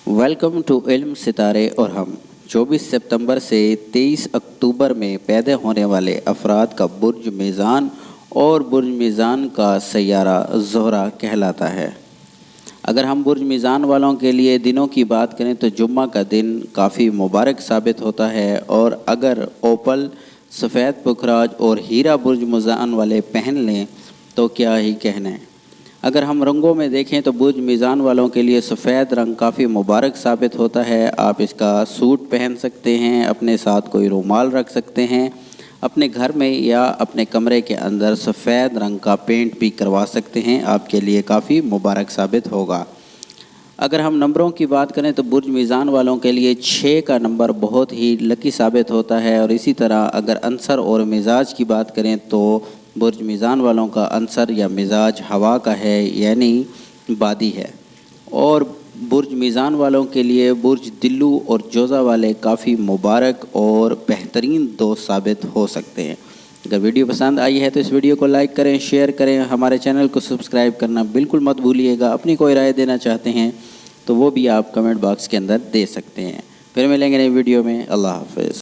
Welcome to इल्म सितारे और हम 24 सितंबर से 23 अक्टूबर में पैदा होने वाले अफराद का बुर्ज मीज़ान और बुर्ज मीज़ान का सैयारा ज़ोहरा कहलाता है। अगर हम बुर्ज मीज़ान वालों के लिए दिनों की बात करें तो जुम्मा का दिन काफ़ी मुबारक साबित होता है, और अगर ओपल, सफ़ेद पुखराज और हीरा बुर्ज मीज़ान वाले पहन लें तो क्या ही कहने। अगर हम रंगों में देखें तो बुर्ज मीज़ान वालों के लिए सफ़ेद रंग काफ़ी मुबारक साबित होता है। आप इसका सूट पहन सकते हैं, अपने साथ कोई रुमाल रख सकते हैं, अपने घर में या अपने कमरे के अंदर सफ़ेद रंग का पेंट भी करवा सकते हैं, आपके लिए काफ़ी मुबारक साबित होगा। अगर हम नंबरों की बात करें तो बुर्ज मीज़ान वालों के लिए 6 का नंबर बहुत ही लकी साबित होता है, और इसी तरह अगर अंसर और मिजाज की बात करें तो बुर्ज मीज़ान वालों का अंसर या मिजाज हवा का है, यानी बादी है। और बुर्ज मीज़ान वालों के लिए बुर्ज दिल्लू और जोज़ा वाले काफ़ी मुबारक और बेहतरीन दोस्त साबित हो सकते हैं। अगर वीडियो पसंद आई है तो इस वीडियो को लाइक करें, शेयर करें, हमारे चैनल को सब्सक्राइब करना बिल्कुल मत भूलिएगा। अपनी कोई राय देना चाहते हैं तो वो भी आप कमेंट बॉक्स के अंदर दे सकते हैं। फिर मिलेंगे नई वीडियो में। अल्लाह हाफ़िज़।